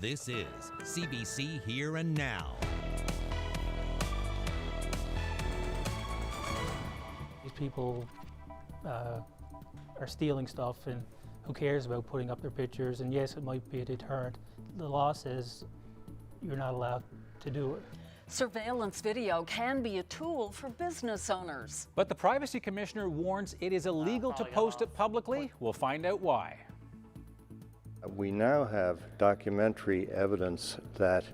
This is CBC Here and Now. These people are stealing stuff, and who cares about putting up their pictures? And yes, it might be a deterrent. The law says you're not allowed to do it. Surveillance video can be a tool for business owners. But the Privacy Commissioner warns it is illegal to post it publicly. We'll find out why. We now have documentary evidence that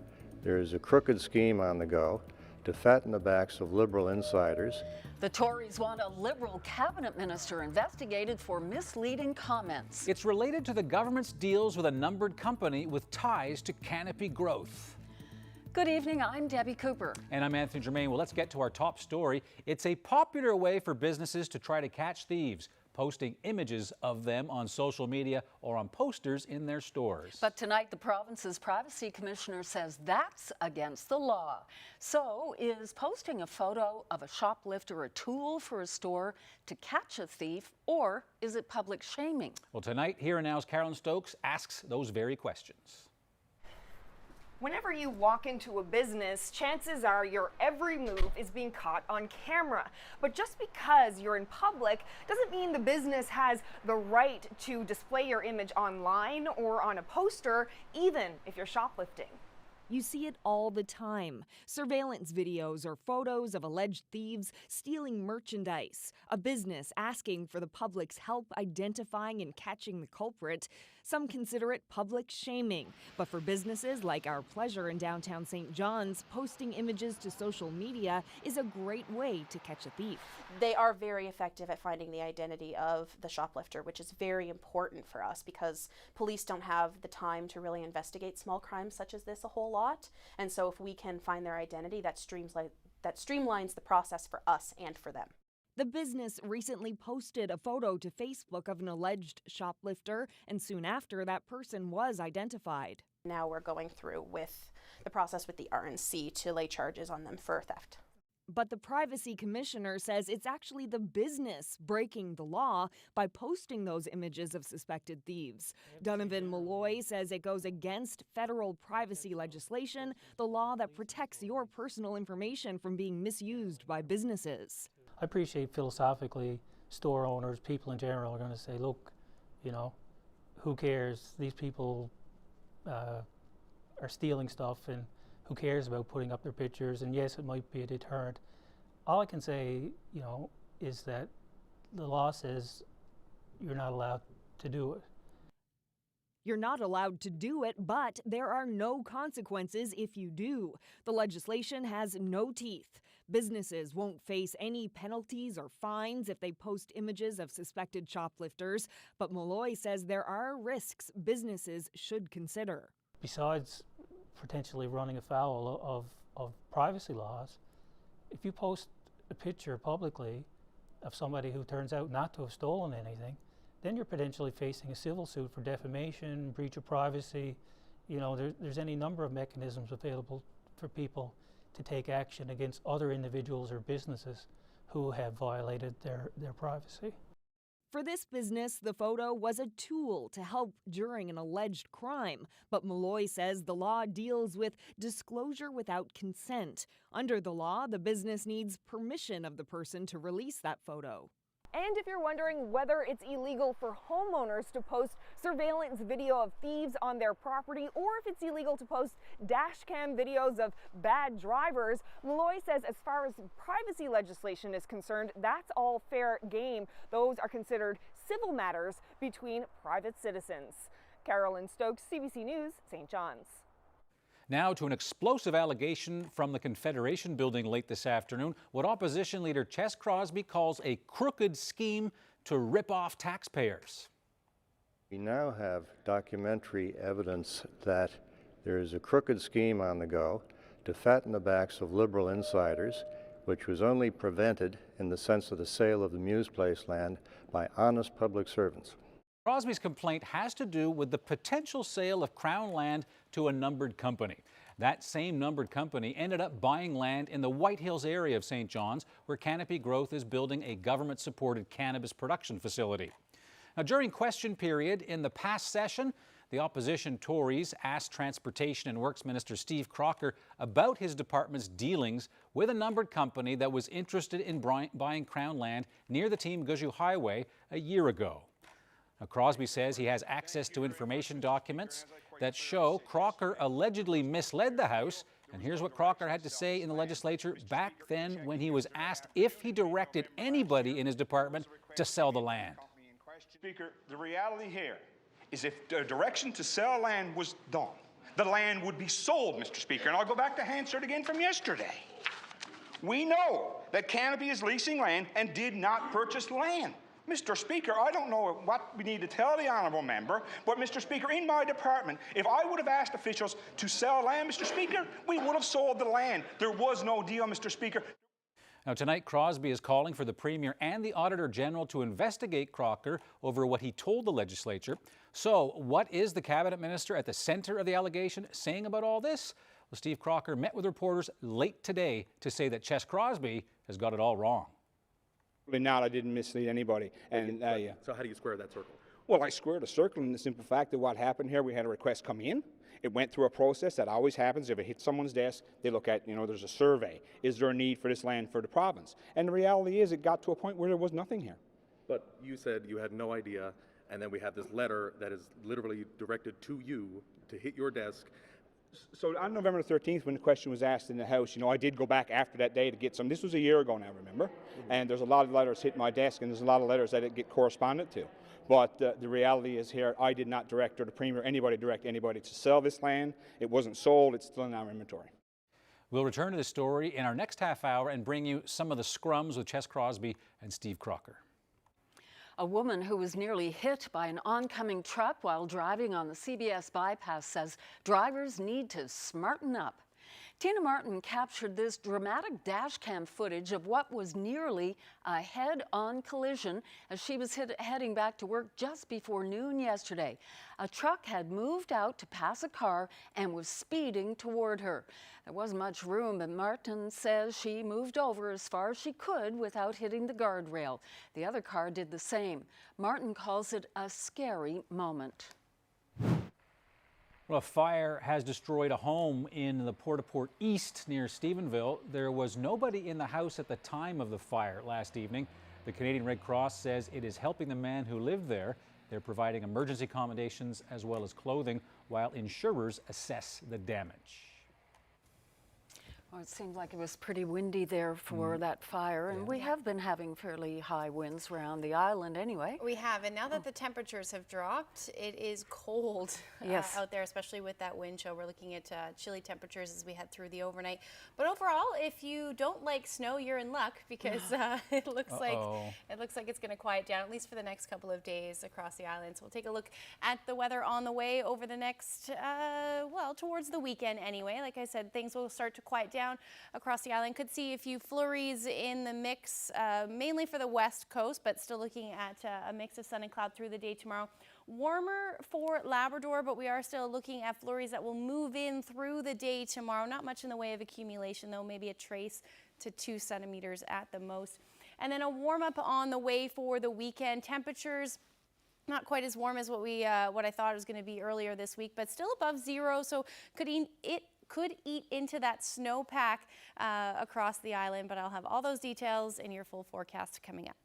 there is a crooked scheme on the go to fatten the backs of Liberal insiders. The Tories want a Liberal cabinet minister investigated for misleading comments. It's related to the government's deals with a numbered company with ties to Canopy Growth. Good evening, I'm Debbie Cooper. And I'm Anthony Germain. Well, let's get to our top story. It's a popular way for businesses to try to catch thieves, posting images of them on social media or on posters in their stores. But tonight, the province's Privacy Commissioner says that's against the law. So, is posting a photo of a shoplifter a tool for a store to catch a thief, or is it public shaming? Well, tonight, Here and Now's Carolyn Stokes asks those very questions. Whenever you walk into a business, chances are your every move is being caught on camera. But just because you're in public doesn't mean the business has the right to display your image online or on a poster, even if you're shoplifting. You see it all the time. Surveillance videos or photos of alleged thieves stealing merchandise. A business asking for the public's help identifying and catching the culprit. Some consider it public shaming. But for businesses like Our Pleasure in downtown St. John's, posting images to social media is a great way to catch a thief. They are very effective at finding the identity of the shoplifter, which is very important for us because police don't have the time to really investigate small crimes such as this a whole lot. And so if we can find their identity, that streamlines the process for us and for them. The business recently posted a photo to Facebook of an alleged shoplifter, and soon after, that person was identified. Now we're going through with the process with the RNC to lay charges on them for theft. But the Privacy Commissioner says it's actually the business breaking the law by posting those images of suspected thieves. Donovan Malloy says it goes against federal privacy legislation, the law that protects your personal information from being misused by businesses. I appreciate philosophically store owners, people in general, are going to say, look, you know, who cares? These people are stealing stuff, and who cares about putting up their pictures? And yes, it might be a deterrent. All I can say, you know, is that the law says you're not allowed to do it. You're not allowed to do it, but there are no consequences if you do. The legislation has no teeth. Businesses won't face any penalties or fines if they post images of suspected shoplifters, but Malloy says there are risks businesses should consider. Besides potentially running afoul of privacy laws, if you post a picture publicly of somebody who turns out not to have stolen anything, then you're potentially facing a civil suit for defamation, breach of privacy. You know, there's any number of mechanisms available for people to take action against other individuals or businesses who have violated their privacy. For this business, the photo was a tool to help during an alleged crime, but Malloy says the law deals with disclosure without consent. Under the law, the business needs permission of the person to release that photo. And if you're wondering whether it's illegal for homeowners to post surveillance video of thieves on their property, or if it's illegal to post dash cam videos of bad drivers, Malloy says as far as privacy legislation is concerned, that's all fair game. Those are considered civil matters between private citizens. Carolyn Stokes, CBC News, St. John's. Now to an explosive allegation from the Confederation building late this afternoon, what opposition leader Ches Crosby calls a crooked scheme to rip off taxpayers. We now have documentary evidence that there is a crooked scheme on the go to fatten the backs of Liberal insiders, which was only prevented in the sense of the sale of the Muse Place land by honest public servants. Crosby's complaint has to do with the potential sale of Crown land to a numbered company. That same numbered company ended up buying land in the White Hills area of St. John's, where Canopy Growth is building a government-supported cannabis production facility. Now, during question period in the past session, The opposition Tories asked Transportation and Works Minister Steve Crocker about his department's dealings with a numbered company that was interested in buying Crown land near the Team Guzhou Highway a year ago. Now, Crosby says he has access to information documents that show Crocker allegedly misled the House. And here's what Crocker had to say in the legislature back then when he was asked if he directed anybody in his department to sell the land. Speaker, the reality here is if the direction to sell land was done, the land would be sold, Mr. Speaker. And I'll go back to Hansard again from yesterday. We know that Canopy is leasing land and did not purchase land. Mr. Speaker, I don't know what we need to tell the honourable member, but Mr. Speaker, in my department, if I would have asked officials to sell land, Mr. Speaker, we would have sold the land. There was no deal, Mr. Speaker. Now, tonight, Crosby is calling for the Premier and the Auditor General to investigate Crocker over what he told the legislature. So, what is the Cabinet Minister at the centre of the allegation saying about all this? Well, Steve Crocker met with reporters late today to say that Ches Crosby has got it all wrong. Not, I didn't mislead anybody. And yeah. So how do you square that circle? Well, I squared a circle in the simple fact that what happened here, we had a request come in. It went through a process that always happens. If it hits someone's desk, they look at, there's a survey. Is there a need for this land for the province? And the reality is it got to a point where there was nothing here. But you said you had no idea, and then we have this letter that is literally directed to you to hit your desk. So on November 13th, when the question was asked in the House, I did go back after that day to get some. This was a year ago now, remember? Mm-hmm. And there's a lot of letters hit my desk, and there's a lot of letters that I get corresponded to. But the reality is here, I did not direct, or the Premier, direct anybody to sell this land. It wasn't sold. It's still in our inventory. We'll return to this story in our next half hour and bring you some of the scrums with Ches Crosby and Steve Crocker. A woman who was nearly hit by an oncoming truck while driving on the CBS bypass says drivers need to smarten up. Tina Martin captured this dramatic dash cam footage of what was nearly a head-on collision as she was heading back to work just before noon yesterday. A truck had moved out to pass a car and was speeding toward her. There wasn't much room, but Martin says she moved over as far as she could without hitting the guardrail. The other car did the same. Martin calls it a scary moment. Well, a fire has destroyed a home in the Port-au-Port East near Stephenville. There was nobody in the house at the time of the fire last evening. The Canadian Red Cross says it is helping the man who lived there. They're providing emergency accommodations as well as clothing while insurers assess the damage. Well, it seemed like it was pretty windy there for that fire, and we have been having fairly high winds around the island anyway. We have, and now that the temperatures have dropped, it is cold out there, especially with that wind chill. We're looking at chilly temperatures as we head through the overnight. But overall, if you don't like snow, you're in luck because it looks like it's going to quiet down, at least for the next couple of days across the island. So we'll take a look at the weather on the way over the next, towards the weekend anyway. Like I said, things will start to quiet down across the island. Could see a few flurries in the mix, mainly for the west coast, but still looking at a mix of sun and cloud through the day tomorrow. Warmer for Labrador, but we are still looking at flurries that will move in through the day tomorrow. Not much in the way of accumulation, though, maybe a trace to 2 centimeters at the most. And then a warm up on the way for the weekend. Temperatures not quite as warm as what I thought it was going to be earlier this week, but still above zero, so could eat into that snowpack across the island, but I'll have all those details in your full forecast coming up.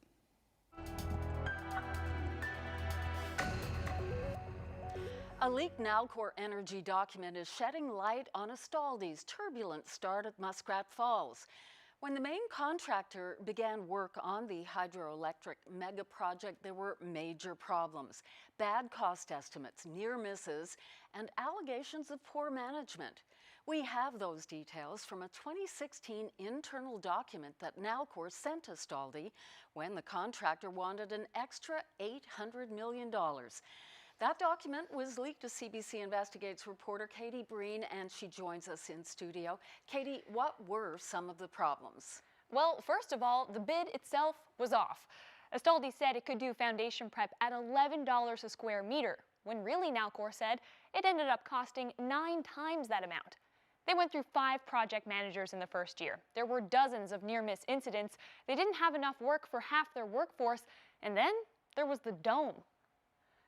A leaked Nalcor Energy document is shedding light on Astaldi's turbulent start at Muskrat Falls. When the main contractor began work on the hydroelectric mega project, there were major problems: bad cost estimates, near misses, and allegations of poor management. We have those details from a 2016 internal document that Nalcor sent to Astaldi when the contractor wanted an extra $800 million. That document was leaked to CBC Investigates reporter Katie Breen, and she joins us in studio. Katie, what were some of the problems? Well, first of all, the bid itself was off. Astaldi said it could do foundation prep at $11 a square meter, when really Nalcor said it ended up costing 9 times that amount. They went through 5 project managers in the first year. There were dozens of near-miss incidents. They didn't have enough work for half their workforce, and then there was the dome.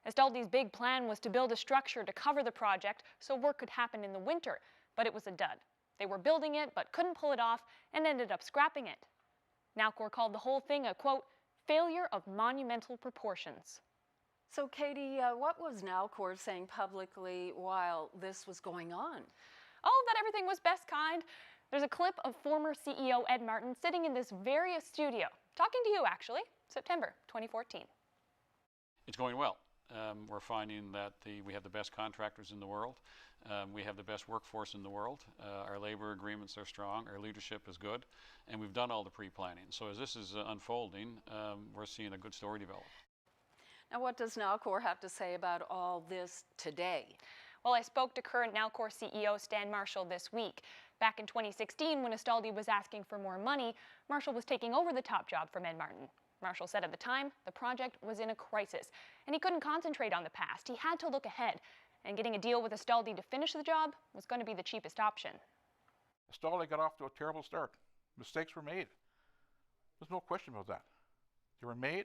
Astaldi's big plan was to build a structure to cover the project so work could happen in the winter, but it was a dud. They were building it but couldn't pull it off and ended up scrapping it. Nalcor called the whole thing a, quote, failure of monumental proportions. So, Katie, what was Nalcor saying publicly while this was going on? Oh, that everything was best kind. There's a clip of former CEO Ed Martin sitting in this very studio, talking to you actually, September 2014. It's going well. We're finding that we have the best contractors in the world. We have the best workforce in the world. Our labor agreements are strong. Our leadership is good. And we've done all the pre-planning. So as this is unfolding, we're seeing a good story develop. Now, what does Nalcor have to say about all this today? Well, I spoke to current Nalcor CEO Stan Marshall this week. Back in 2016, when Astaldi was asking for more money, Marshall was taking over the top job from Ed Martin. Marshall said at the time, the project was in a crisis, and he couldn't concentrate on the past. He had to look ahead, and getting a deal with Astaldi to finish the job was going to be the cheapest option. Astaldi got off to a terrible start. Mistakes were made. There's no question about that. They were made,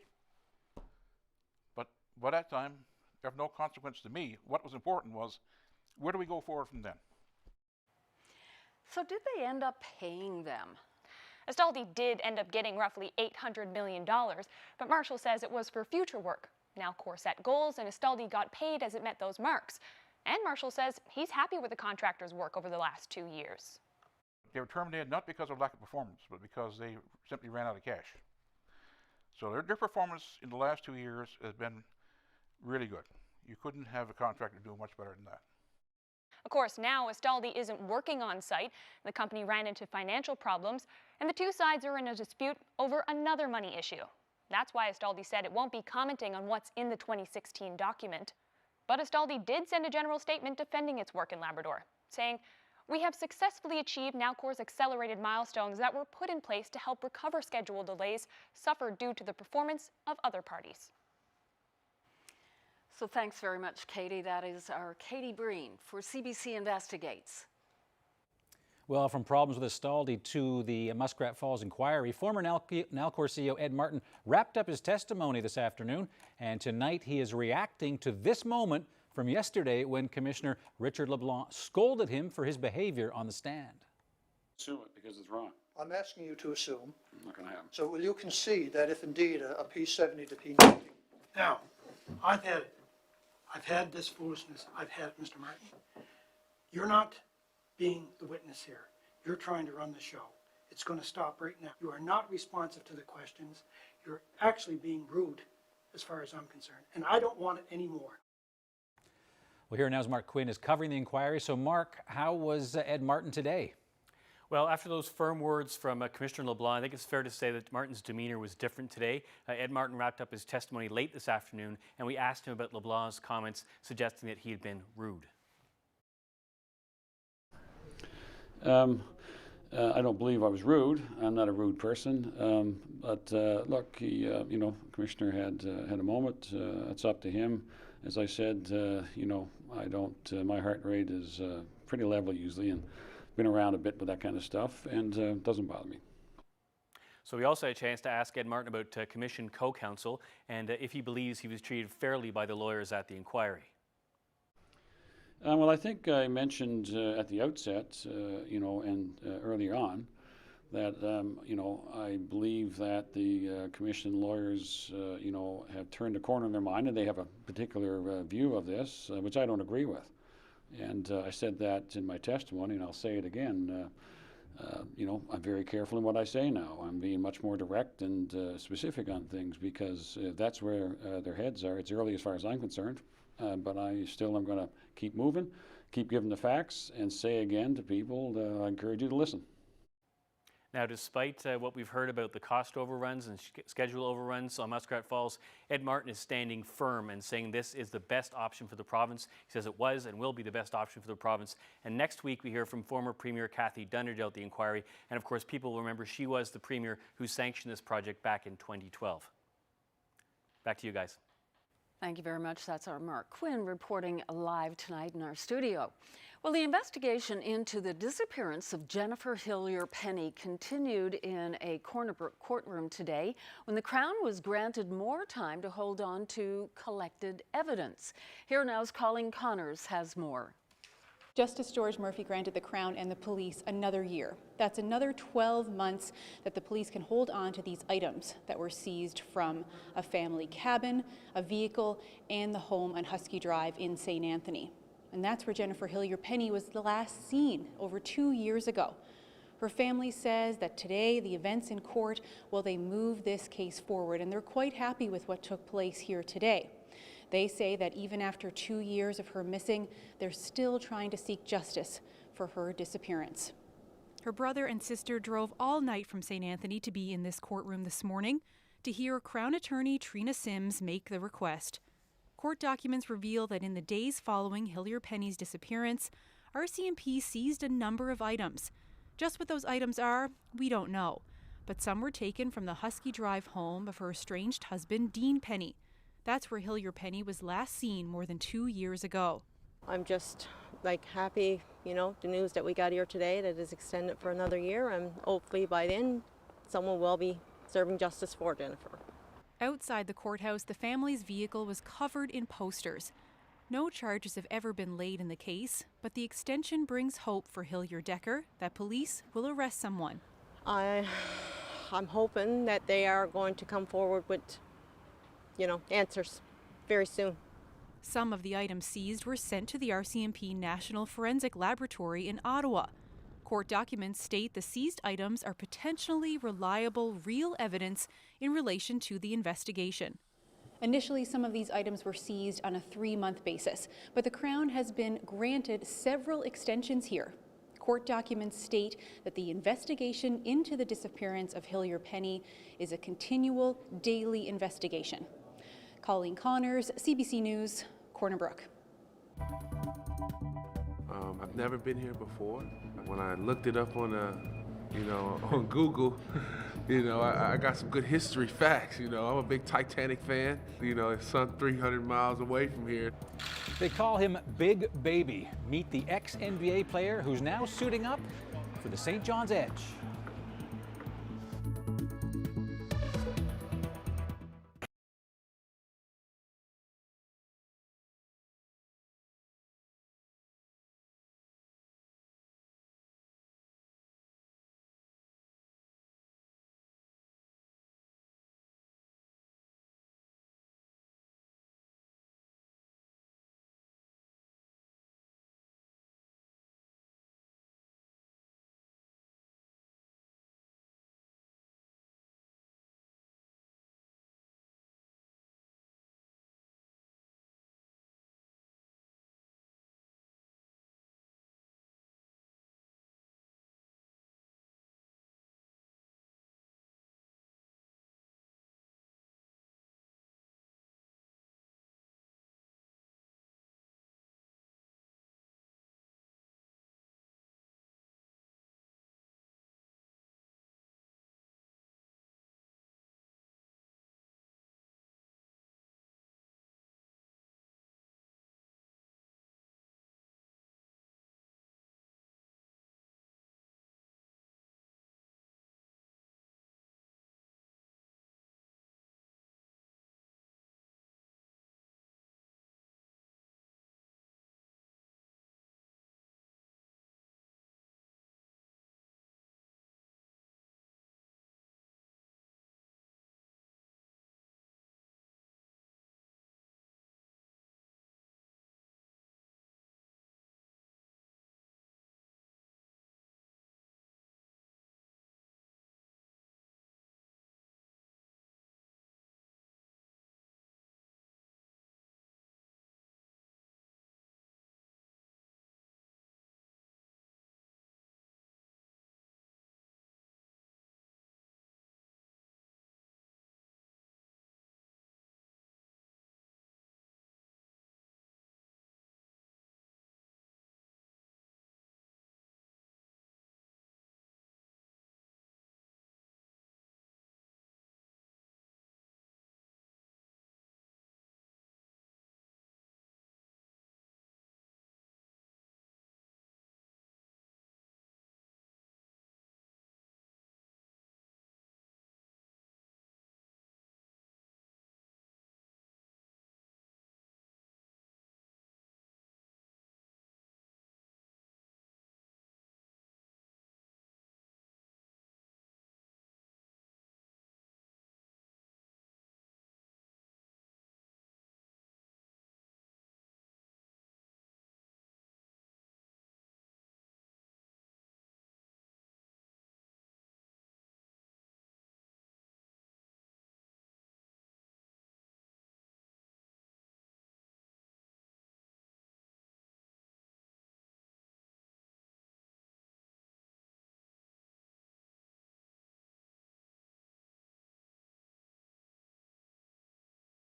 but by that time, they have no consequence to me. What was important was, where do we go forward from then? So did they end up paying them? Astaldi did end up getting roughly $800 million, but Marshall says it was for future work. Nalcor set goals, and Astaldi got paid as it met those marks. And Marshall says he's happy with the contractor's work over the last 2 years. They were terminated not because of lack of performance, but because they simply ran out of cash. So their performance in the last 2 years has been really good. You couldn't have a contractor do much better than that. Of course, now Astaldi isn't working on site. The company ran into financial problems, and the two sides are in a dispute over another money issue. That's why Astaldi said it won't be commenting on what's in the 2016 document. But Astaldi did send a general statement defending its work in Labrador, saying, "We have successfully achieved Nalcor's accelerated milestones that were put in place to help recover schedule delays suffered due to the performance of other parties." So thanks very much, Katie. That is our Katie Breen for CBC Investigates. Well, from problems with Astaldi to the Muskrat Falls inquiry, former Nalcor CEO Ed Martin wrapped up his testimony this afternoon, and tonight he is reacting to this moment from yesterday when Commissioner Richard LeBlanc scolded him for his behavior on the stand. Assume it because it's wrong. I'm asking you to assume. Not going to happen. So will you concede that if indeed a P70 to P90? Now, I've had this foolishness. I've had Mr. Martin. You're not being the witness here. You're trying to run the show. It's going to stop right now. You are not responsive to the questions. You're actually being rude as far as I'm concerned, and I don't want it anymore. Well, here now's Mark Quinn is covering the inquiry. So, Mark, how was Ed Martin today? Well, after those firm words from Commissioner LeBlanc, I think it's fair to say that Martin's demeanor was different today. Ed Martin wrapped up his testimony late this afternoon, and we asked him about LeBlanc's comments suggesting that he had been rude. I don't believe I was rude. I'm not a rude person. But look, he, Commissioner had a moment. It's up to him. As I said, I don't. My heart rate is pretty level usually, and been around a bit with that kind of stuff, and it doesn't bother me. So we also had a chance to ask Ed Martin about Commission co-counsel and if he believes he was treated fairly by the lawyers at the inquiry. Well, I think I mentioned at the outset, and earlier on, that I believe that the Commission lawyers, have turned a corner in their mind, and they have a particular view of this, which I don't agree with. And I said that in my testimony, and I'll say it again. I'm very careful in what I say now. I'm being much more direct and specific on things because that's where their heads are. It's early as far as I'm concerned, but I still am going to keep moving, keep giving the facts, and say again to people, I encourage you to listen. Now, despite what we've heard about the cost overruns and schedule overruns on Muskrat Falls, Ed Martin is standing firm and saying this is the best option for the province. He says it was and will be the best option for the province. And next week we hear from former Premier Cathy Dunderdale at the inquiry. And of course, people will remember she was the Premier who sanctioned this project back in 2012. Back to you guys. Thank you very much. That's our Mark Quinn reporting live tonight in our studio. Well, the investigation into the disappearance of Jennifer Hillier-Penny continued in a Corner Brook courtroom today when the Crown was granted more time to hold on to collected evidence. Here Now's Colleen Connors has more. Justice George Murphy granted the Crown and the police another year. That's another 12 months that the police can hold on to these items that were seized from a family cabin, a vehicle, and the home on Husky Drive in St. Anthony. And that's where Jennifer Hillier-Penny was the last seen over 2 years ago. Her family says that today the events in court, well, they move this case forward, and they're quite happy with what took place here today. They say that even after 2 years of her missing, they're still trying to seek justice for her disappearance. Her brother and sister drove all night from St. Anthony to be in this courtroom this morning to hear Crown Attorney Trina Sims make the request. Court documents reveal that in the days following Hillier-Penny's disappearance, RCMP seized a number of items. Just what those items are, we don't know, but some were taken from the Husky Drive home of her estranged husband, Dean Penny. That's where Hillier-Penny was last seen more than 2 years ago. I'm just happy, the news that we got here today that is extended for another year, and hopefully by then someone will be serving justice for Jennifer. Outside the courthouse, the family's vehicle was covered in posters. No charges have ever been laid in the case, but the extension brings hope for Hillier-Decker that police will arrest someone. I'm hoping that they are going to come forward with, answers very soon. Some of the items seized were sent to the RCMP National Forensic Laboratory in Ottawa. Court documents state the seized items are potentially reliable, real evidence in relation to the investigation. Initially, some of these items were seized on a 3-month basis, but the Crown has been granted several extensions here. Court documents state that the investigation into the disappearance of Hillier-Penny is a continual, daily investigation. Colleen Connors, CBC News, Corner Brook. I've never been here before. When I looked it up on on Google, I got some good history facts. I'm a big Titanic fan. It's some 300 miles away from here. They call him Big Baby. Meet the ex-NBA player who's now suiting up for the St. John's Edge.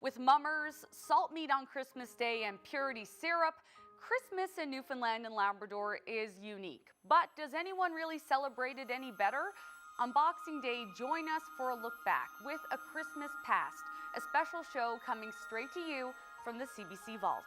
With mummers, salt meat on Christmas Day, and purity syrup, Christmas in Newfoundland and Labrador is unique. But does anyone really celebrate it any better? On Boxing Day, join us for a look back with A Christmas Past, a special show coming straight to you from the CBC vaults.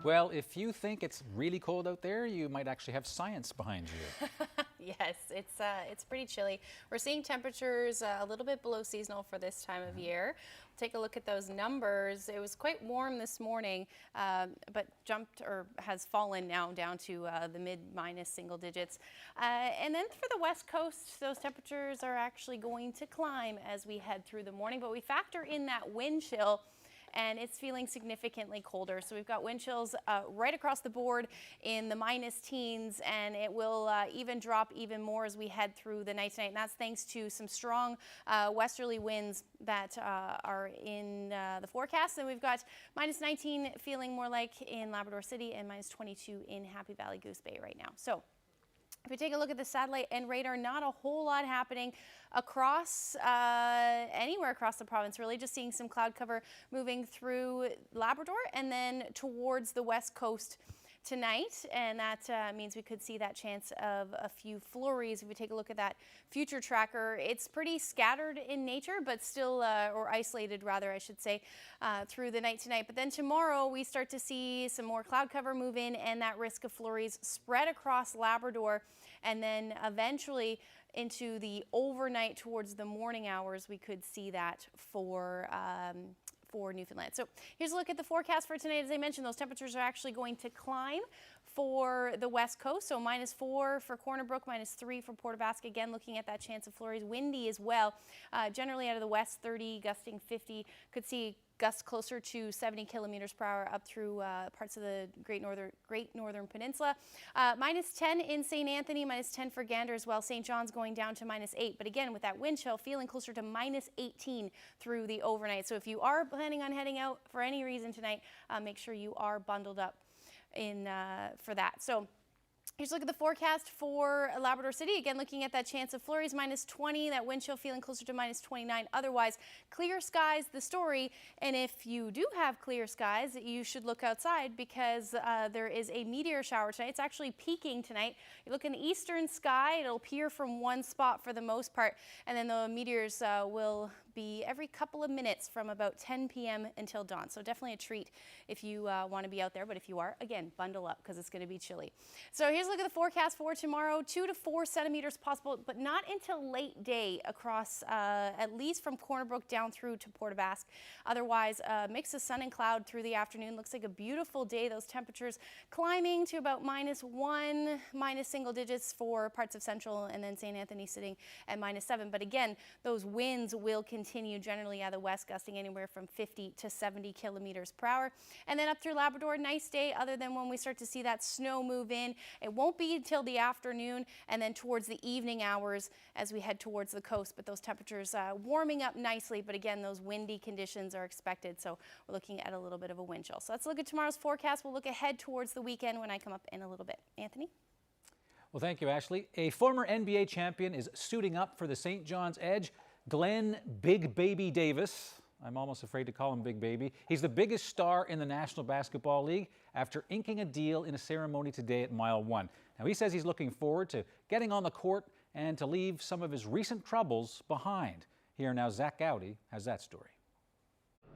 Well, if you think it's really cold out there, you might actually have science behind you. Yes, it's pretty chilly. We're seeing temperatures a little bit below seasonal for this time of year. Take a look at those numbers. It was quite warm this morning, but jumped or has fallen now down to the mid-minus single digits. And then for the west coast, those temperatures are actually going to climb as we head through the morning, but we factor in that wind chill, and it's feeling significantly colder. So we've got wind chills right across the board in the minus teens, and it will even drop even more as we head through the night tonight. And that's thanks to some strong westerly winds that are in the forecast. And we've got minus 19 feeling more like in Labrador City and minus 22 in Happy Valley Goose Bay right now. So if we take a look at the satellite and radar, not a whole lot happening across anywhere across the province, really. Just seeing some cloud cover moving through Labrador and then towards the west coast tonight, and that means we could see that chance of a few flurries. If we take a look at that future tracker, it's pretty scattered in nature, but still, or isolated rather, I should say, through the night tonight. But then tomorrow we start to see some more cloud cover move in, and that risk of flurries spread across Labrador, and then eventually into the overnight towards the morning hours, we could see that for Newfoundland. So here's a look at the forecast for tonight. As I mentioned, those temperatures are actually going to climb for the west coast. So -4 for Corner Brook, -3 for Port aux Basques. Again, looking at that chance of flurries. Windy as well. Generally out of the west, 30, gusting 50. Could see gusts closer to 70 kilometers per hour up through parts of the Great Northern Peninsula. -10 in St. Anthony, -10 for Gander as well. St. John's going down to -8. But again, with that wind chill, feeling closer to -18 through the overnight. So if you are planning on heading out for any reason tonight, make sure you are bundled up for that. So here's a look at the forecast for Labrador City. Again, looking at that chance of flurries, -20, that wind chill feeling closer to -29. Otherwise, clear skies, the story. And if you do have clear skies, you should look outside because there is a meteor shower tonight. It's actually peaking tonight. You look in the eastern sky, it'll appear from one spot for the most part. And then the meteors will be every couple of minutes from about 10 p.m. until dawn. So definitely a treat if you want to be out there. But if you are, again, bundle up because it's going to be chilly. So here's a look at the forecast for tomorrow. 2 to 4 centimeters possible, but not until late day across at least from Corner Brook down through to Port aux Basques. Otherwise, a mix of sun and cloud through the afternoon. Looks like a beautiful day. Those temperatures climbing to about -1, minus single digits for parts of Central, and then St. Anthony sitting at -7. But again, those winds will continue generally out of the west, gusting anywhere from 50 to 70 kilometers per hour. And then up through Labrador, nice day other than when we start to see that snow move in. It won't be until the afternoon and then towards the evening hours as we head towards the coast. But those temperatures warming up nicely. But again, those windy conditions are expected. So we're looking at a little bit of a wind chill. So let's look at tomorrow's forecast. We'll look ahead towards the weekend when I come up in a little bit. Anthony? Well, thank you, Ashley. A former NBA champion is suiting up for the St. John's Edge. Glenn Big Baby Davis, I'm almost afraid to call him Big Baby. He's the biggest star in the National Basketball League after inking a deal in a ceremony today at Mile 1. Now, he says he's looking forward to getting on the court and to leave some of his recent troubles behind. Here now, Zach Gowdy has that story.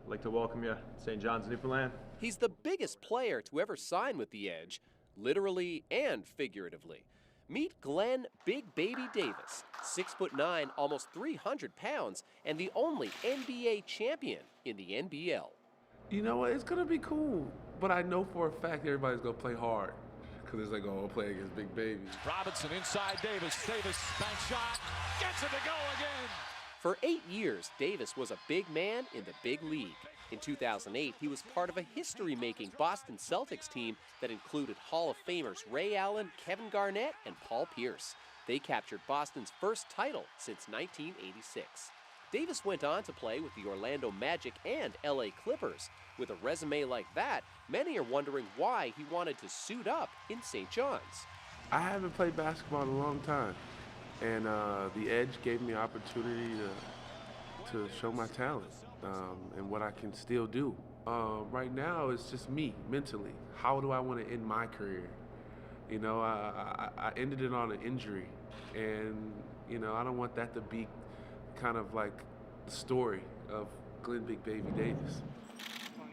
I'd like to welcome you to St. John's, Newfoundland. He's the biggest player to ever sign with the Edge, literally and figuratively. Meet Glenn Big Baby Davis, 6'9", almost 300 pounds, and the only NBA champion in the NBL. You know what? It's going to be cool, but I know for a fact everybody's going to play hard because it's like, oh, we'll play against Big Baby. Robinson inside Davis. Davis, bank shot, gets it to go again. For 8 years, Davis was a big man in the big league. In 2008, he was part of a history-making Boston Celtics team that included Hall of Famers Ray Allen, Kevin Garnett, and Paul Pierce. They captured Boston's first title since 1986. Davis went on to play with the Orlando Magic and LA Clippers. With a resume like that, many are wondering why he wanted to suit up in St. John's. I haven't played basketball in a long time, and the Edge gave me an opportunity to show my talent and what I can still do. Right now, it's just me mentally. How do I want to end my career? You know, I ended it on an injury, and you know, I don't want that to be kind of like the story of Glenn Big Baby Davis.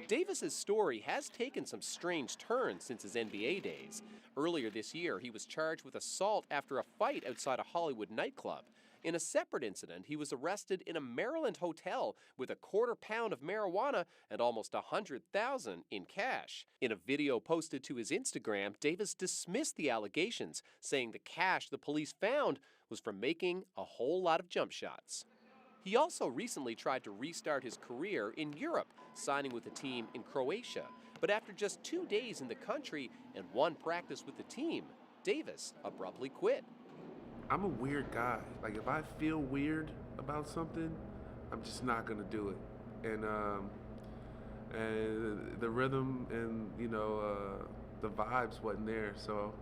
Davis's story has taken some strange turns since his NBA days. Earlier this year, he was charged with assault after a fight outside a Hollywood nightclub. In a separate incident, he was arrested in a Maryland hotel with a quarter-pound of marijuana and almost $100,000 in cash. In a video posted to his Instagram, Davis dismissed the allegations, saying the cash the police found was from making a whole lot of jump shots. He also recently tried to restart his career in Europe, signing with a team in Croatia. But after just 2 days in the country and one practice with the team, Davis abruptly quit. I'm a weird guy. Like, if I feel weird about something, I'm just not gonna do it. And the rhythm and, you know, the vibes wasn't there, so,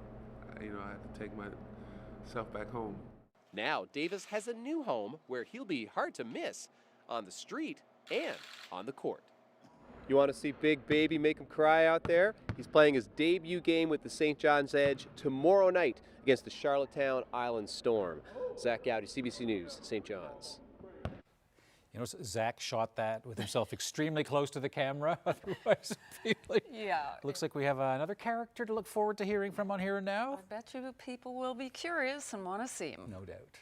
you know, I had to take myself back home. Now, Davis has a new home where he'll be hard to miss, on the street and on the court. You want to see Big Baby make him cry out there? He's playing his debut game with the St. John's Edge tomorrow night against the Charlottetown Island Storm. Zach Gowdy, CBC News, St. John's. You know, Zach shot that with himself extremely close to the camera. Otherwise, looks like we have another character to look forward to hearing from on Here and Now. I bet you people will be curious and want to see him. No doubt.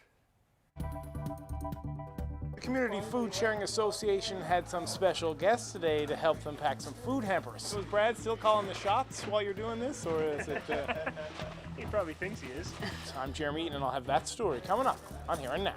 The Community Food Sharing Association had some special guests today to help them pack some food hampers. So is Brad still calling the shots while you're doing this, or is it... He probably thinks he is. I'm Jeremy Eaton, and I'll have that story coming up on Here and Now.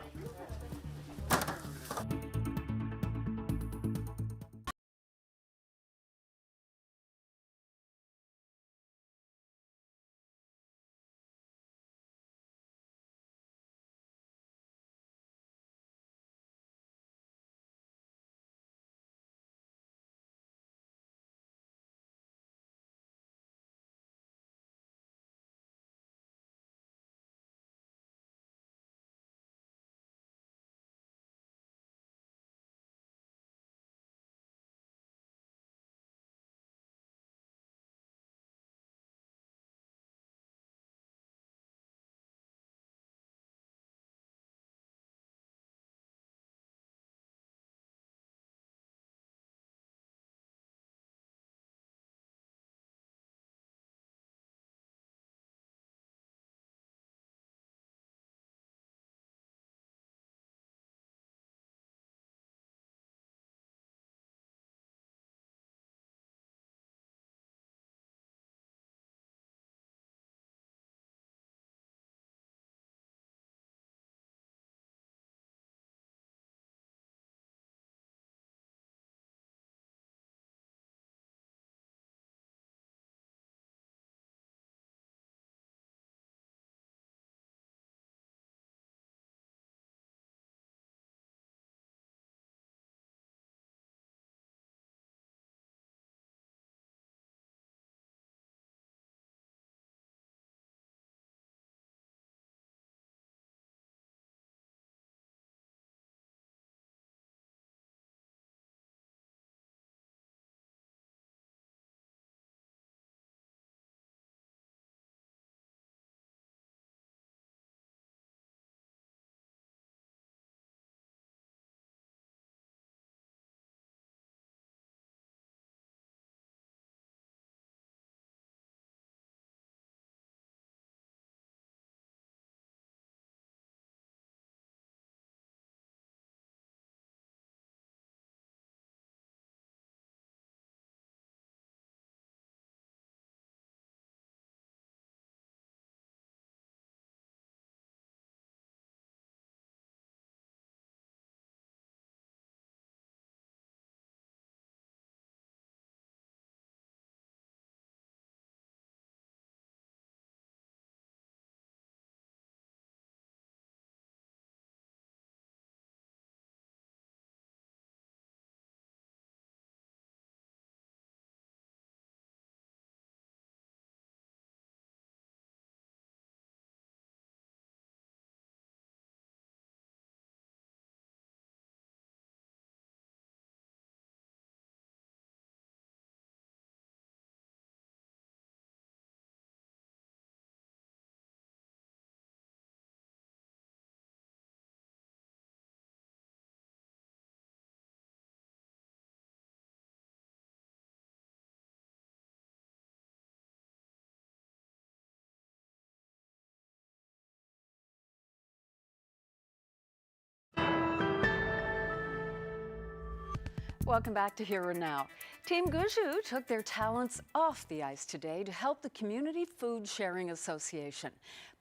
Welcome back to Here and Now. Team Guju took their talents off the ice today to help the Community Food Sharing Association.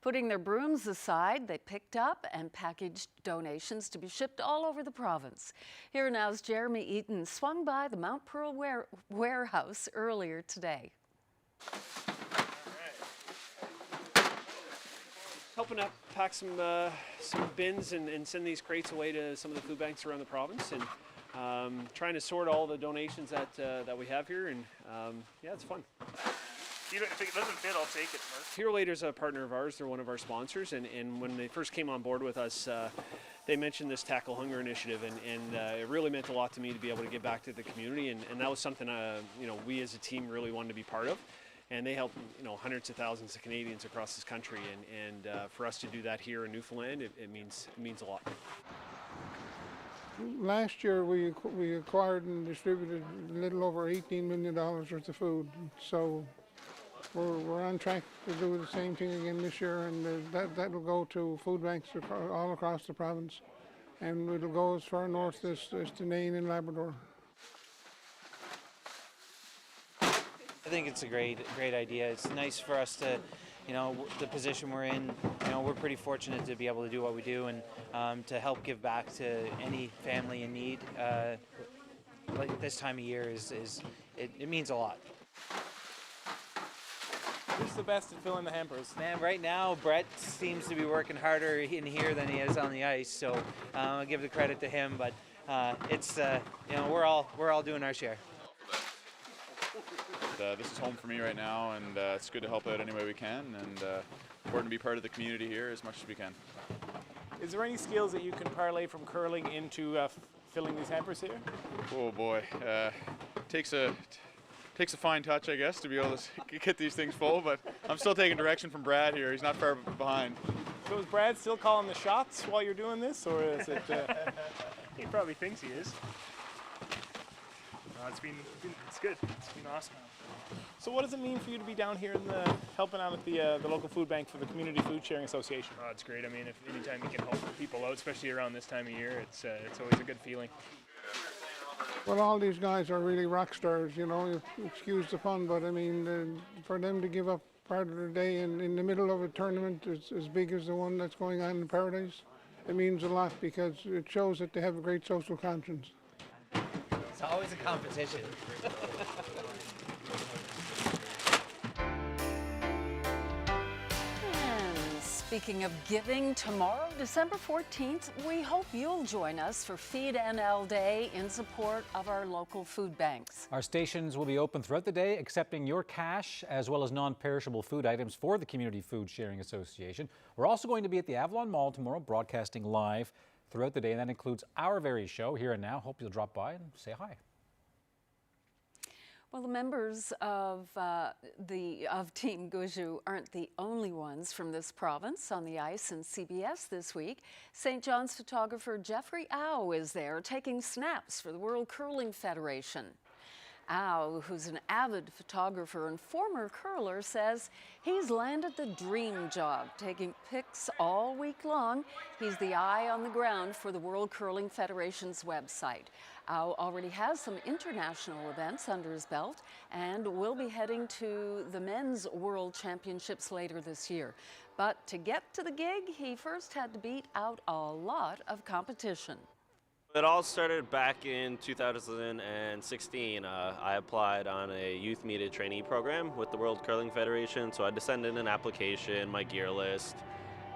Putting their brooms aside, they picked up and packaged donations to be shipped all over the province. Here and Now's Jeremy Eaton swung by the Mount Pearl warehouse earlier today. Helping up pack some bins and send these crates away to some of the food banks around the province, and trying to sort all the donations that we have here, and yeah, it's fun. If it doesn't fit, I'll take it. Hero Later's a partner of ours. They're one of our sponsors, and when they first came on board with us, they mentioned this Tackle Hunger initiative, and it really meant a lot to me to be able to give back to the community, and that was something we as a team really wanted to be part of. And they help hundreds of thousands of Canadians across this country, and for us to do that here in Newfoundland, it means a lot. Last year we acquired and distributed a little over $18 million worth of food, so we're on track to do the same thing again this year, and that will go to food banks all across the province, and it'll go as far north as to Nain and Labrador. I think it's a great idea. It's nice for us to, the position we're in, we're pretty fortunate to be able to do what we do, and to help give back to any family in need like this time of year it means a lot. Who's the best at filling the hampers? Man, right now Brett seems to be working harder in here than he is on the ice, so I'll give the credit to him, but it's we're all doing our share. This is home for me right now, and it's good to help out any way we can, and important to be part of the community here as much as we can. Is there any skills that you can parlay from curling into filling these hampers here? Oh boy, takes a fine touch, I guess, to be able to get these things full, but I'm still taking direction from Brad here. He's not far behind. So is Brad still calling the shots while you're doing this, or is it... He probably thinks he is. It's good. It's been awesome. So what does it mean for you to be down here helping out at the local food bank for the Community Food Sharing Association? Oh, it's great. I mean, if anytime you can help people out, especially around this time of year, it's always a good feeling. Well, all these guys are really rock stars, excuse the fun, but I mean, for them to give up part of their day in the middle of a tournament as big as the one that's going on in Paradise, it means a lot because it shows that they have a great social conscience. It's always a competition. And speaking of giving, tomorrow, December 14th, we hope you'll join us for Feed NL Day in support of our local food banks. Our stations will be open throughout the day, accepting your cash as well as non-perishable food items for the Community Food Sharing Association. We're also going to be at the Avalon Mall tomorrow, broadcasting live throughout the day, and that includes our very show Here and Now. Hope you'll drop by and say hi. Well, the members of Team Guju aren't the only ones from this province on the ice in CBS this week. St. John's photographer Jeffrey Au is there taking snaps for the World Curling Federation. Au, who's an avid photographer and former curler, says he's landed the dream job, taking pics all week long. He's the eye on the ground for the World Curling Federation's website. Au already has some international events under his belt and will be heading to the Men's World Championships later this year. But to get to the gig, he first had to beat out a lot of competition. It all started back in 2016. I applied on a youth media trainee program with the World Curling Federation, so I had to send in an application, my gear list,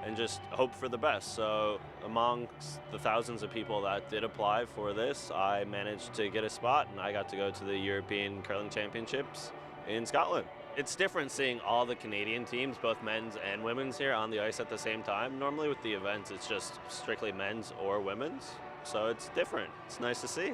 and just hope for the best. So amongst the thousands of people that did apply for this, I managed to get a spot, and I got to go to the European Curling Championships in Scotland. It's different seeing all the Canadian teams, both men's and women's, here on the ice at the same time. Normally with the events, it's just strictly men's or women's. So it's different. It's nice to see.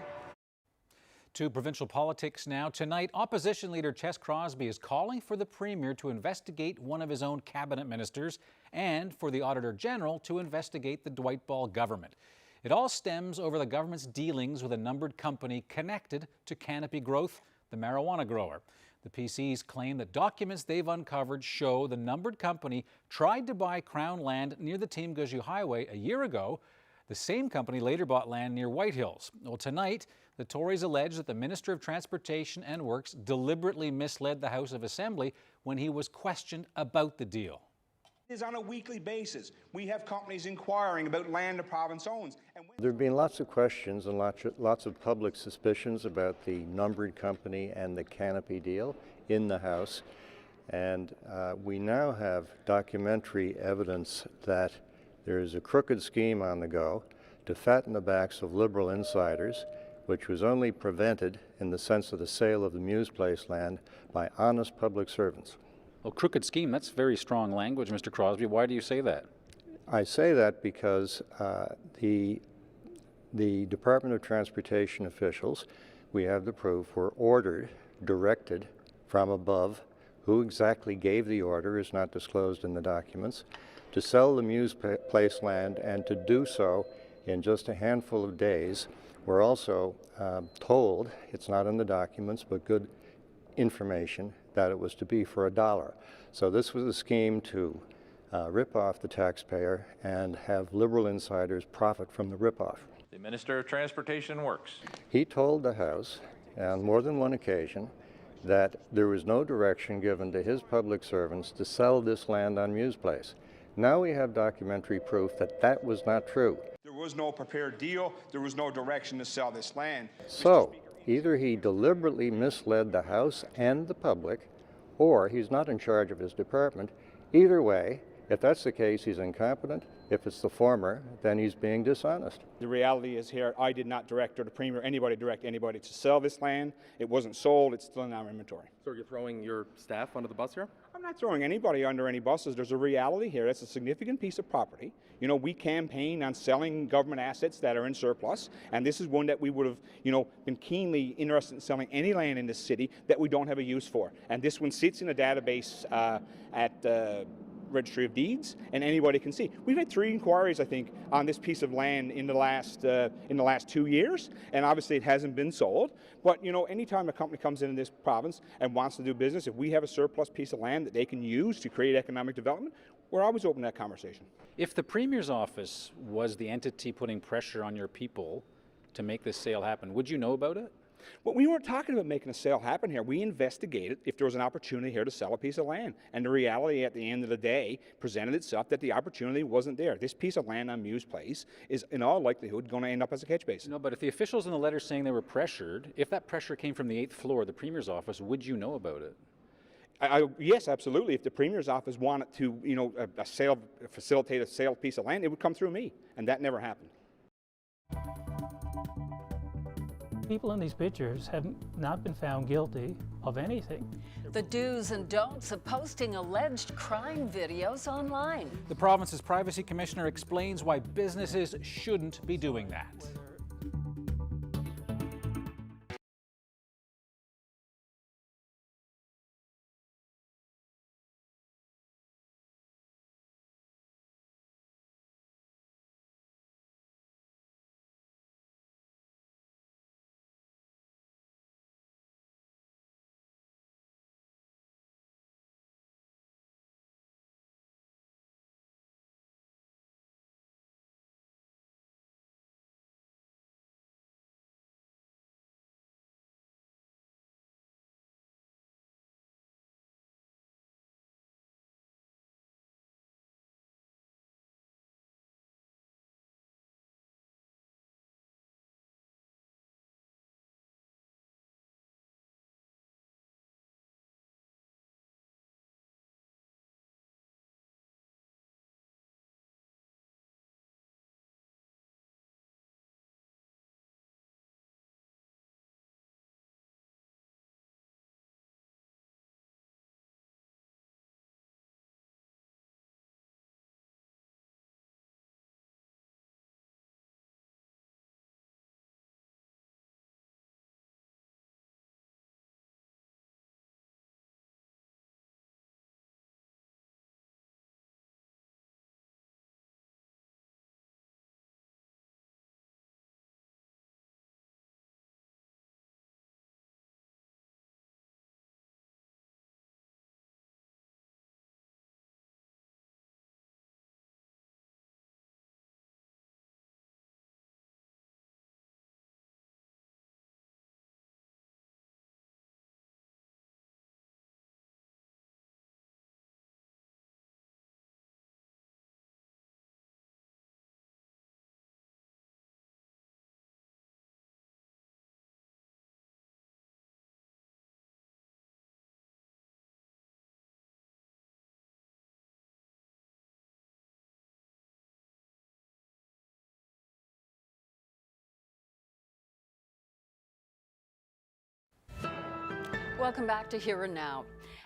To provincial politics now. Tonight, Opposition Leader Ches Crosby is calling for the Premier to investigate one of his own cabinet ministers and for the Auditor General to investigate the Dwight Ball government. It all stems over the government's dealings with a numbered company connected to Canopy Growth, the marijuana grower. The PCs claim that documents they've uncovered show the numbered company tried to buy Crown land near the Team Guju Highway a year ago. The same company later bought land near White Hills. Well, tonight, The Tories allege that the Minister of Transportation and Works deliberately misled the House of Assembly when he was questioned about the deal. It is on a weekly basis. We have companies inquiring about land the province owns. There have been lots of questions and lots of public suspicions about the numbered company and the canopy deal in the House. And we now have documentary evidence that there is a crooked scheme on the go to fatten the backs of Liberal insiders, which was only prevented in the sense of the sale of the Muse Place land by honest public servants. Well, crooked scheme, that's very strong language, Mr. Crosby. Why do you say that? I say that because the Department of Transportation officials, we have the proof, were ordered, directed from above. Who exactly gave the order is not disclosed in the documents, to sell the Muse Place land, and to do so in just a handful of days. We're also told, it's not in the documents, but good information, that it was to be for $1. So this was a scheme to rip off the taxpayer and have Liberal insiders profit from the ripoff. The Minister of Transportation Works. He told the House on more than one occasion that there was no direction given to his public servants to sell this land on Muse Place. Now we have documentary proof that that was not true. There was no prepared deal. There was no direction to sell this land. So, either he deliberately misled the House and the public, or he's not in charge of his department. Either way, if that's the case, he's incompetent. If it's the former, then he's being dishonest. The reality is here, I did not direct, or the Premier, anybody direct anybody to sell this land. It wasn't sold. It's still in our inventory. So you're throwing your staff under the bus here? I'm not throwing anybody under any buses. There's a reality here. It's a significant piece of property. You know, we campaign on selling government assets that are in surplus, and this is one that we would have, been keenly interested in selling any land in this city that we don't have a use for. And this one sits in a database at Registry of Deeds, and anybody can see. We've had 3 inquiries, I think, on this piece of land in the last 2 years, and obviously it hasn't been sold. But anytime a company comes into this province and wants to do business, if we have a surplus piece of land that they can use to create economic development, we're always open to that conversation. If the Premier's office was the entity putting pressure on your people to make this sale happen, would you know about it? Well, we weren't talking about making a sale happen here. We investigated if there was an opportunity here to sell a piece of land. And the reality at the end of the day presented itself that the opportunity wasn't there. This piece of land on Muse Place is in all likelihood going to end up as a catch basin. No, but if the officials in the letter saying they were pressured, if that pressure came from the 8th floor of the Premier's office, would you know about it? Yes, absolutely. If the Premier's office wanted to, facilitate a sale piece of land, it would come through me. And that never happened. People in these pictures have not been found guilty of anything. The do's and don'ts of posting alleged crime videos online. The province's Privacy Commissioner explains why businesses shouldn't be doing that. Welcome back to Here and Now.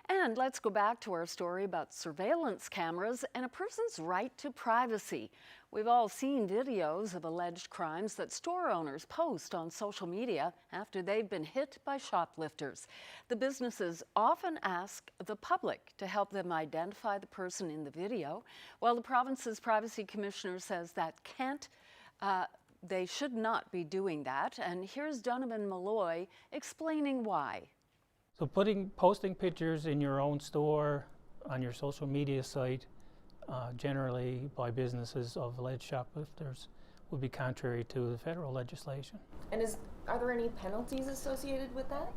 And let's go back to our story about surveillance cameras and a person's right to privacy. We've all seen videos of alleged crimes that store owners post on social media after they've been hit by shoplifters. The businesses often ask the public to help them identify the person in the video, while the province's privacy commissioner says that they should not be doing that. And here's Donovan Malloy explaining why. So posting pictures in your own store, on your social media site, generally by businesses of alleged shoplifters, would be contrary to the federal legislation. And are there any penalties associated with that?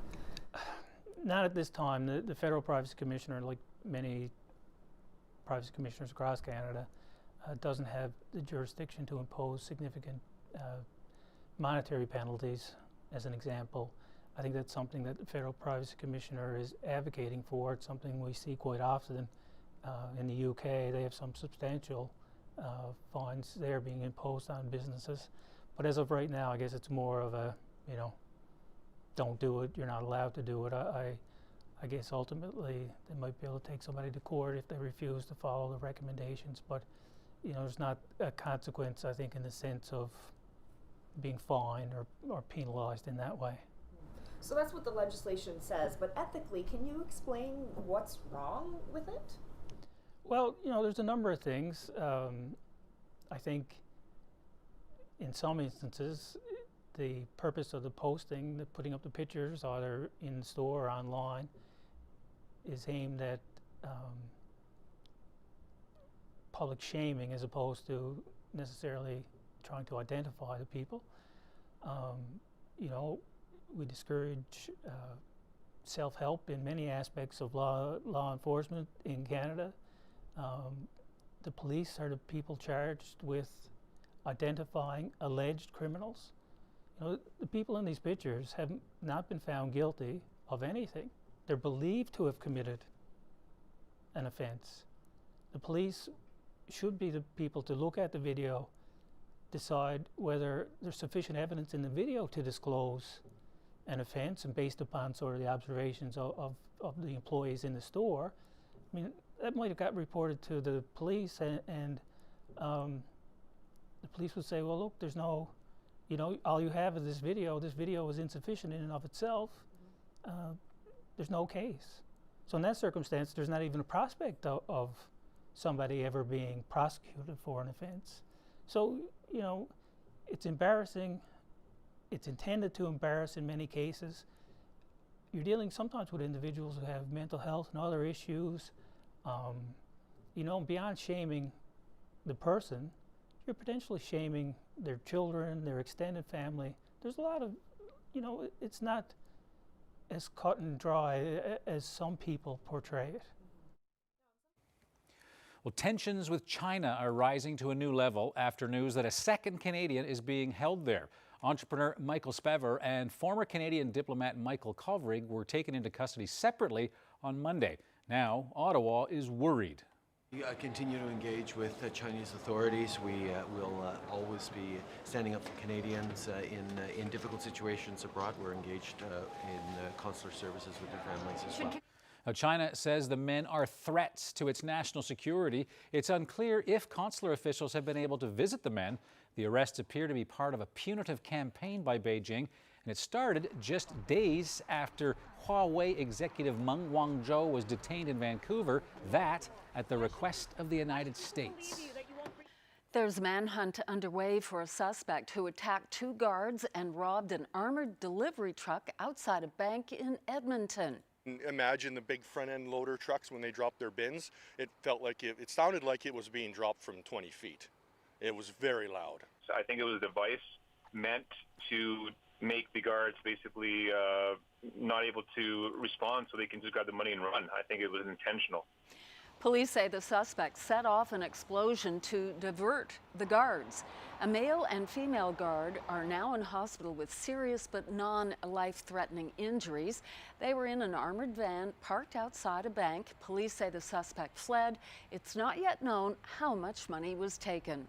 Not at this time. The federal privacy commissioner, like many privacy commissioners across Canada, doesn't have the jurisdiction to impose significant monetary penalties, as an example. I think that's something that the federal privacy commissioner is advocating for. It's something we see quite often in the UK. They have some substantial fines there being imposed on businesses. But as of right now, I guess it's more of a, don't do it, you're not allowed to do it. I guess ultimately they might be able to take somebody to court if they refuse to follow the recommendations. But, there's not a consequence, I think, in the sense of being fined or penalized in that way. So that's what the legislation says, but ethically, can you explain what's wrong with it? Well, there's a number of things. I think in some instances, the purpose of the posting, the putting up the pictures, either in the store or online, is aimed at public shaming as opposed to necessarily trying to identify the people. We discourage self-help in many aspects of law enforcement in Canada. The police are the people charged with identifying alleged criminals. The people in these pictures have not been found guilty of anything. They're believed to have committed an offense. The police should be the people to look at the video, decide whether there's sufficient evidence in the video to disclose an offense, and based upon sort of the observations of the employees in the store, that might have got reported to the police, and the police would say, well, look, there's no, all you have is this video is insufficient in and of itself, there's no case. So in that circumstance, there's not even a prospect of somebody ever being prosecuted for an offense. So, it's embarrassing. It's intended to embarrass in many cases. You're dealing sometimes with individuals who have mental health and other issues. Beyond shaming the person, you're potentially shaming their children, their extended family. There's a lot of, it's not as cut and dry as some people portray it. Well, tensions with China are rising to a new level after news that a second Canadian is being held there. Entrepreneur Michael Spever and former Canadian diplomat Michael Kovrig were taken into custody separately on Monday. Now, Ottawa is worried. We continue to engage with Chinese authorities. We will always be standing up for Canadians in difficult situations abroad. We're engaged in consular services with their families as well. Now, China says the men are threats to its national security. It's unclear if consular officials have been able to visit the men. The arrests appear to be part of a punitive campaign by Beijing, and it started just days after Huawei executive Meng Wanzhou was detained in Vancouver, that at the request of the United States. There's a manhunt underway for a suspect who attacked two guards and robbed an armored delivery truck outside a bank in Edmonton. Imagine the big front-end loader trucks when they drop their bins. It sounded like it was being dropped from 20 feet. It was very loud. So I think it was a device meant to make the guards basically not able to respond so they can just grab the money and run. I think it was intentional. Police say the suspect set off an explosion to divert the guards. A male and female guard are now in hospital with serious but non-life-threatening injuries. They were in an armored van parked outside a bank. Police say the suspect fled. It's not yet known how much money was taken.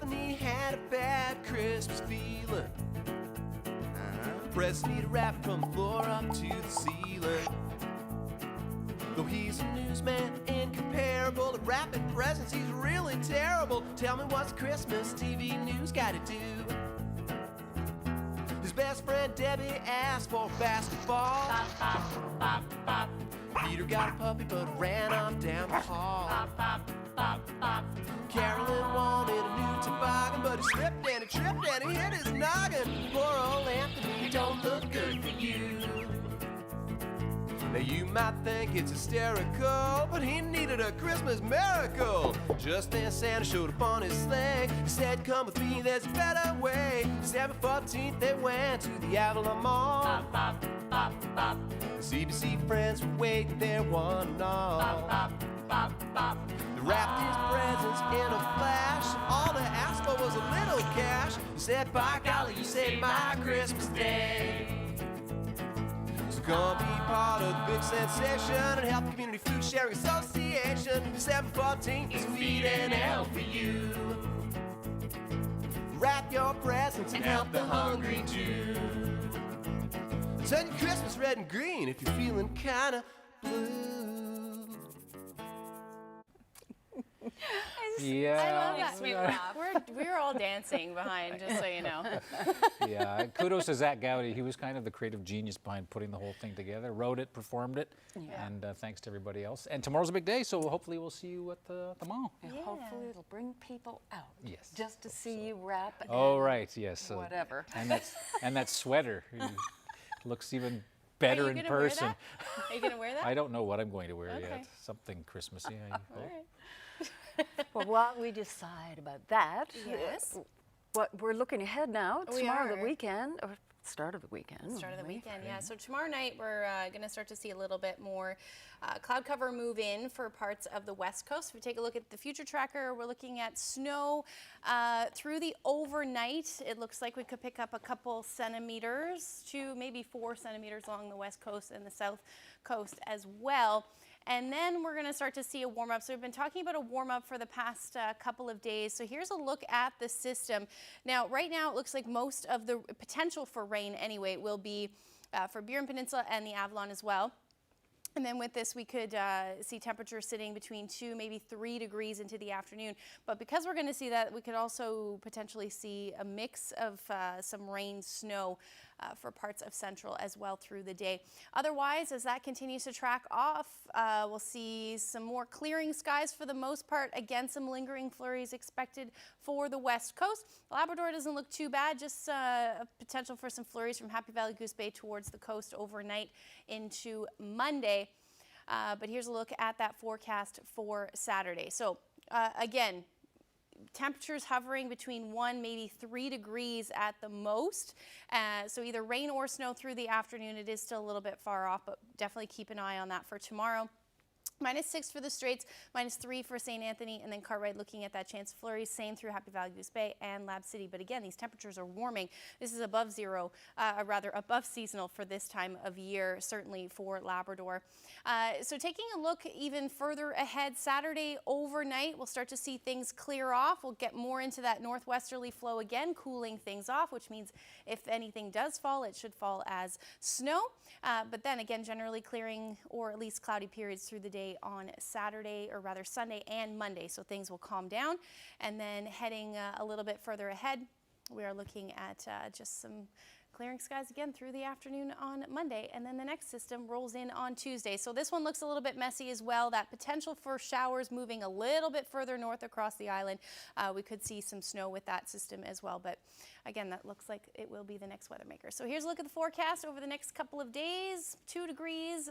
Anthony had a bad Christmas feeling. Presents need a wrap from the floor up to the ceiling. Though he's a newsman incomparable at wrapping presents, he's really terrible. Tell me what's Christmas TV news got to do? His best friend Debbie asked for basketball. Peter got a puppy but ran off down the hall. Carolyn wanted a new toboggan, but he slipped and he tripped and he hit his noggin. Poor old Anthony don't look good for you. Now you might think it's hysterical, but he needed a Christmas miracle. Just then Santa showed up on his sleigh. He said, come with me, there's a better way. December 14th they went to the Avalon Mall. The CBC friends were waiting there one and all. They wrapped his presents in a flash. All they asked for was a little cash. He said, by golly, you saved my Christmas day. So come be part of the big sensation and help the Community Food Sharing Association. December 14th is Feed NL for you. Wrap your presents and help the hungry too. Turn your Christmas red and green if you're feeling kinda blue. Yeah. I love that. Makes me laugh. We're all dancing behind, just so you know. Yeah, kudos to Zach Gowdy. He was kind of the creative genius behind putting the whole thing together. Wrote it, performed it, and thanks to everybody else. And tomorrow's a big day, so hopefully we'll see you at the mall. And hopefully it'll bring people out. Yes. Just to see you wrap. Oh, right, yes. Whatever. And that sweater looks even better in person. Are you going to wear that? I don't know what I'm going to wear yet. Something Christmassy, I hope. All right. Well, while we decide about that, yes. We're looking ahead now. We Tomorrow, are. the weekend, or start of the weekend. Start of the weekend, yeah. So tomorrow night we're going to start to see a little bit more cloud cover move in for parts of the west coast. If we take a look at the future tracker, we're looking at snow through the overnight. It looks like we could pick up a couple centimeters to maybe 4 centimeters along the west coast and the south coast as well. And then we're going to start to see a warm up. So we've been talking about a warm up for the past couple of days. So here's a look at the system. Now, right now, it looks like most of the potential for rain anyway will be for Burin Peninsula and the Avalon as well. And then with this, we could see temperatures sitting between 2, maybe 3 degrees into the afternoon. But because we're going to see that, we could also potentially see a mix of some rain, snow for parts of central as well through the day. Otherwise, as that continues to track off, we'll see some more clearing skies for the most part. Again, some lingering flurries expected for the west coast. Labrador doesn't look too bad, just a potential for some flurries from Happy Valley Goose Bay towards the coast overnight into Monday. But here's a look at that forecast for Saturday. So again, temperatures hovering between 1, maybe 3 degrees at the most. So either rain or snow through the afternoon. It is still a little bit far off, but definitely keep an eye on that for tomorrow. -6 for the Straits, -3 for St. Anthony, and then Cartwright looking at that chance of flurries, same through Happy Valley Goose Bay and Lab City. But again, these temperatures are warming. This is above zero, rather above seasonal for this time of year, certainly for Labrador. So taking a look even further ahead, Saturday overnight, we'll start to see things clear off. We'll get more into that northwesterly flow again, cooling things off, which means if anything does fall, it should fall as snow. But then again, generally clearing or at least cloudy periods through the day on Saturday, or rather Sunday and Monday, so things will calm down. And then heading a little bit further ahead, we are looking at just some clearing skies again through the afternoon on Monday, and then the next system rolls in on Tuesday. So this one looks a little bit messy as well. That potential for showers moving a little bit further north across the island. We could see some snow with that system as well, but again, that looks like it will be the next weather maker. So here's a look at the forecast over the next couple of days. 2 degrees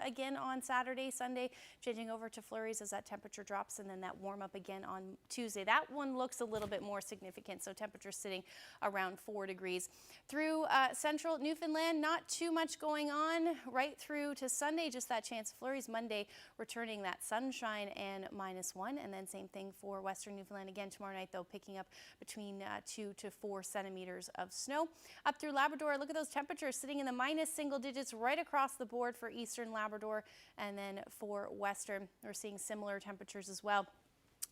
again on Saturday, Sunday, changing over to flurries as that temperature drops, and then that warm up again on Tuesday. That one looks a little bit more significant, so temperature sitting around 4 degrees. Through central Newfoundland, not too much going on right through to Sunday, just that chance of flurries. Monday, returning that sunshine and -1, and then same thing for western Newfoundland again tomorrow night, though, picking up between 2 to 4 centimeters of snow. Up through Labrador, look at those temperatures sitting in the minus single digits right across the board for eastern Labrador, and then for western, we're seeing similar temperatures as well.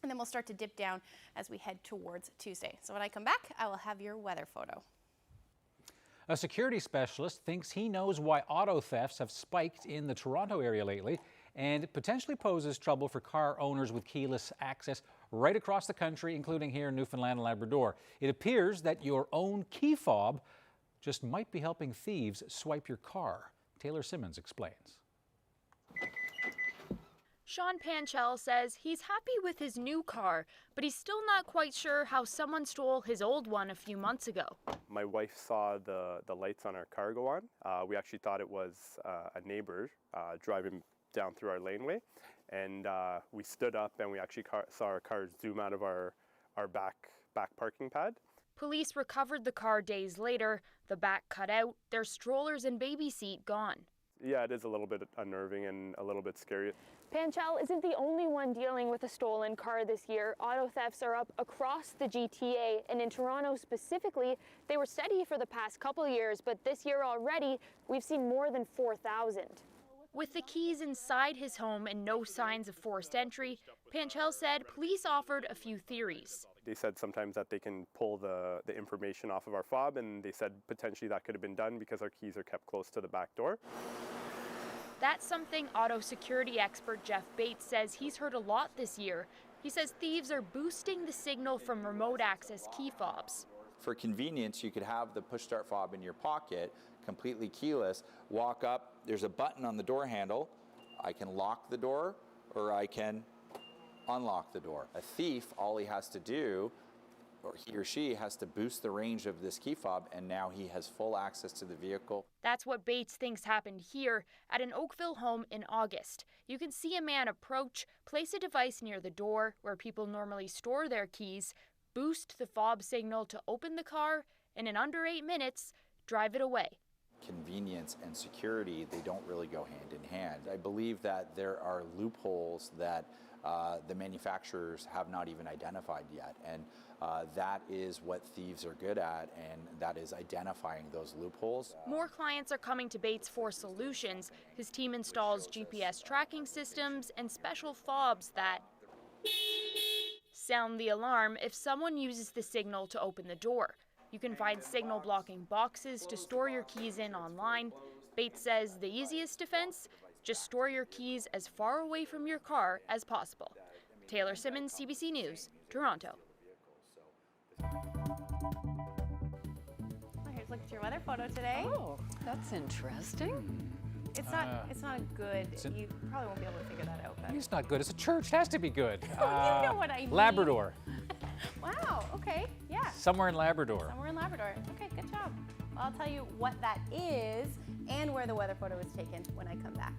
And then we'll start to dip down as we head towards Tuesday. So when I come back, I will have your weather photo. A security specialist thinks he knows why auto thefts have spiked in the Toronto area lately and potentially poses trouble for car owners with keyless access right across the country, including here in Newfoundland and Labrador. It appears that your own key fob just might be helping thieves swipe your car. Taylor Simmons explains. Sean Panchel says he's happy with his new car, but he's still not quite sure how someone stole his old one a few months ago. My wife saw the lights on our car go on. We actually thought it was a neighbor driving down through our laneway, and we stood up and we actually saw our car zoom out of our back parking pad. Police recovered the car days later, the back cut out, their strollers and baby seat gone. Yeah, it is a little bit unnerving and a little bit scary. Panchel isn't the only one dealing with a stolen car this year. Auto thefts are up across the GTA, and in Toronto specifically, they were steady for the past couple years, but this year already, we've seen more than 4,000. With the keys inside his home and no signs of forced entry, Panchel said police offered a few theories. They said sometimes that they can pull the information off of our fob, and they said potentially that could have been done because our keys are kept close to the back door. That's something auto security expert Jeff Bates says he's heard a lot this year. He says thieves are boosting the signal from remote access key fobs. For convenience, you could have the push start fob in your pocket, completely keyless, walk up, there's a button on the door handle. I can lock the door or I can unlock the door. A thief, all he has to do, or he or she has to boost the range of this key fob, and now he has full access to the vehicle. That's what Bates thinks happened here at an Oakville home in August. You can see a man approach, place a device near the door where people normally store their keys, boost the fob signal to open the car, and in under 8 minutes, drive it away. Convenience and security, they don't really go hand in hand. I believe that there are loopholes that the manufacturers have not even identified yet, and that is what thieves are good at, and that is identifying those loopholes. More clients are coming to Bates for solutions. His team installs GPS tracking systems and special fobs that sound the alarm if someone uses the signal to open the door. You can find signal blocking boxes to store your keys in online. Bates says the easiest defense, just store your keys as far away from your car as possible. Taylor Simmons, CBC News, Toronto. Here's a look at your weather photo today. Oh, that's interesting. It's not good. You probably won't be able to figure that out. But. It's not good. It's a church. It has to be good. You know what I mean. Labrador. Wow. Okay. Yeah. Somewhere in Labrador. Somewhere in Labrador. Okay. Good job. Well, I'll tell you what that is and where the weather photo was taken when I come back.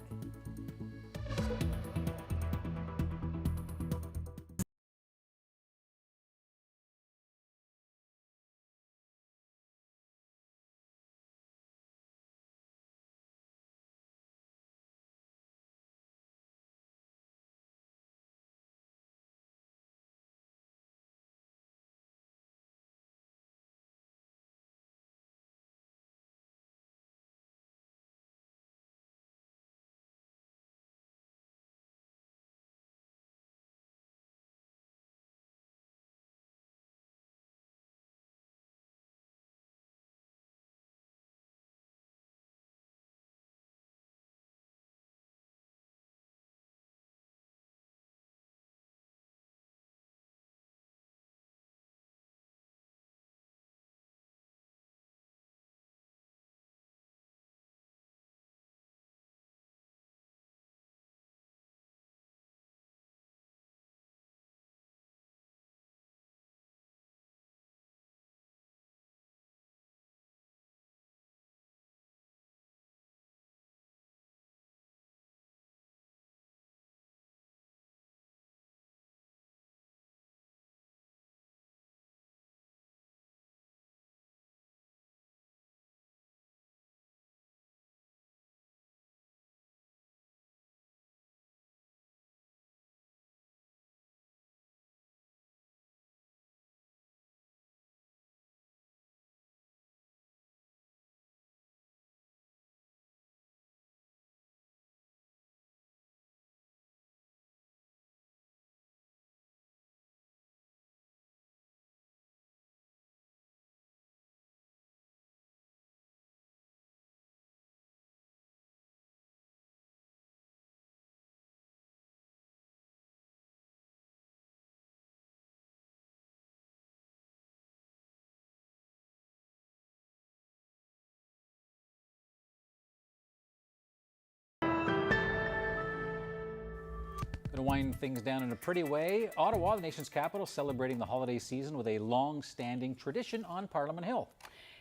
Going to wind things down in a pretty way. Ottawa, the nation's capital, celebrating the holiday season with a long-standing tradition on Parliament Hill.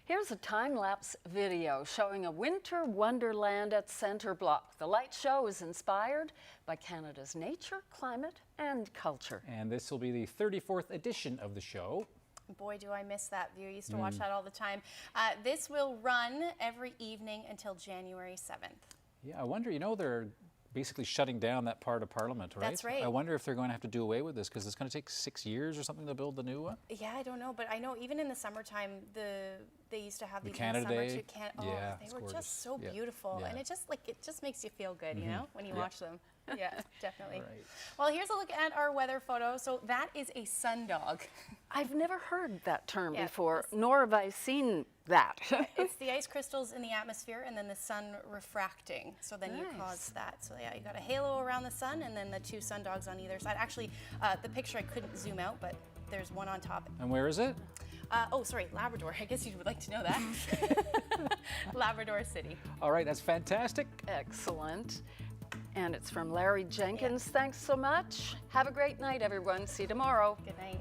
Here's a time-lapse video showing a winter wonderland at Centre Block. The light show is inspired by Canada's nature, climate, and culture. And this will be the 34th edition of the show. Boy, do I miss that view. I used to watch that all the time. This will run every evening until January 7th. Yeah, I wonder, they're basically shutting down that part of Parliament, right? That's right. I wonder if they're going to have to do away with this because it's going to take 6 years or something to build the new one. Yeah, I don't know, but I know even in the summertime, they used to have these Canada summer Day. Yeah, they were just so beautiful, and it just makes you feel good, you know, when you watch them. Yeah, definitely. Right. Well, here's a look at our weather photo. So that is a sundog. I've never heard that term before, nor have I seen that. It's the ice crystals in the atmosphere and then the sun refracting. So then you cause that. So yeah, you got a halo around the sun and then the two sundogs on either side. Actually, the picture I couldn't zoom out, but there's one on top. And where is it? Oh, sorry, Labrador. I guess you would like to know that. Labrador City. All right, that's fantastic. Excellent. And it's from Larry Jenkins. Thanks so much. Have a great night, everyone. See you tomorrow. Good night.